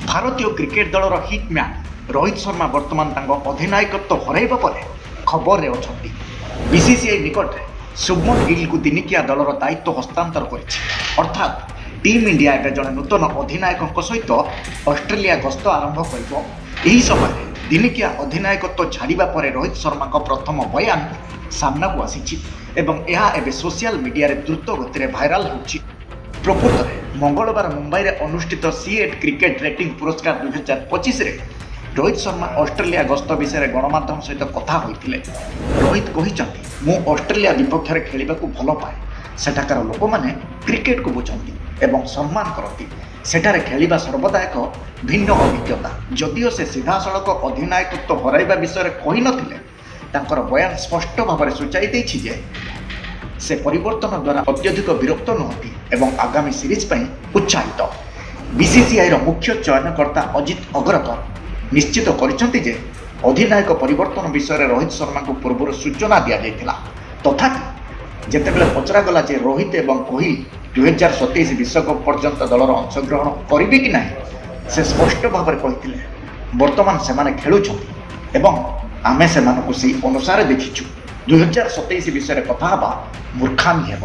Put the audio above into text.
ଭାରତୀୟ କ୍ରିକେଟ ଦଳର hit man Rohit Sharma ବର୍ତ୍ତମାନ ତାଙ୍କ ଅଧିନାୟକତ୍ୱ ହରାଇବା ପରେ ଖବରରେ ଅଛନ୍ତି। ବିସିସିଆଇ ନିକଟରେ ଶୁଭମନ ଗିଲଙ୍କୁ ଦିନିକିଆ ଦଳର ଦାୟିତ୍ୱ ହସ୍ତାନ୍ତର କରିଛି। ଅର୍ଥାତ୍ ଟିମ୍ ଇଣ୍ଡିଆ ଏବେ ଜଣେ ନୂତନ ଅଧିନାୟକଙ୍କ ସହିତ ଅଷ୍ଟ୍ରେଲିଆ ଗସ୍ତ ଆରମ୍ଭ କରିବ। ଏହି ସମୟରେ ଦିନିକିଆ ଅଧିନାୟକତ୍ୱ ଛାଡ଼ିବା ପରେ ରୋହିତ ଶର୍ମାଙ୍କ ପ୍ରଥମ ବୟାନ ସାମ୍ନାକୁ ଆସିଛି ଏବଂ ଏହା ଏବେ ସୋସିଆଲ ମିଡିଆରେ ଦ୍ରୁତ ଗତିରେ ଭାଇରାଲ ହେଉଛି। ପ୍ରକୃତରେ ମଙ୍ଗଳବାର ମୁମ୍ବାଇରେ ଅନୁଷ୍ଠିତ C8 କ୍ରିକେଟ ରେଟିଂ ପୁରସ୍କାର 2025ରେ ରୋହିତ ଶର୍ମା ଅଷ୍ଟ୍ରେଲିଆ ଗସ୍ତ ବିଷୟରେ ଗଣମାଧ୍ୟମ ସହିତ କଥା ହୋଇଥିଲେ। ରୋହିତ କହିଛନ୍ତି, ମୁଁ ଅଷ୍ଟ୍ରେଲିଆ ବିପକ୍ଷରେ ଖେଳିବାକୁ ଭଲ ପାଏ। ସେଠାକାର ଲୋକମାନେ କ୍ରିକେଟକୁ ବୁଝନ୍ତି ଏବଂ ସମ୍ମାନ କରନ୍ତି। ସେଠାରେ ଖେଳିବା ସର୍ବଦା ଏକ ଭିନ୍ନ ଅଭିଜ୍ଞତା। ଯଦିଓ ସେ ସିଧାସଳଖ ଅଧିନାୟକତ୍ୱ ହରାଇବା ବିଷୟରେ କହିନଥିଲେ, ତାଙ୍କର ବୟାନ ସ୍ପଷ୍ଟ ଭାବରେ ସୂଚାଇ ଦେଇଛି ଯେ ସେ ପରିବର୍ତ୍ତନ ଦ୍ୱାରା ଅତ୍ୟଧିକ ବିରକ୍ତ ନୁହନ୍ତି ଏବଂ ଆଗାମୀ ସିରିଜ୍ ପାଇଁ ଉତ୍ସାହିତ। ବିସିସିଆଇର ମୁଖ୍ୟ ଚୟନକର୍ତ୍ତା ଅଜିତ ଅଗ୍ରକର ନିଶ୍ଚିତ କରିଛନ୍ତି ଯେ ଅଧିନାୟକ ପରିବର୍ତ୍ତନ ବିଷୟରେ ରୋହିତ ଶର୍ମାଙ୍କୁ ପୂର୍ବରୁ ସୂଚନା ଦିଆଯାଇଥିଲା। ତଥାପି ଯେତେବେଳେ ପଚରାଗଲା ଯେ ରୋହିତ ଏବଂ କୋହଲି 2027 ବିଶ୍ୱକପ୍ ପର୍ଯ୍ୟନ୍ତ ଦଳର ଅଂଶଗ୍ରହଣ କରିବେ କି ନାହିଁ, ସେ ସ୍ପଷ୍ଟ ଭାବରେ କହିଥିଲେ, ବର୍ତ୍ତମାନ ସେମାନେ ଖେଳୁଛନ୍ତି ଏବଂ ଆମେ ସେମାନଙ୍କୁ ସେହି ଅନୁସାରେ ଦେଖିଛୁ। 2027 ବିଷୟରେ କଥା ହେବା ମୂର୍ଖାମି ହେବ।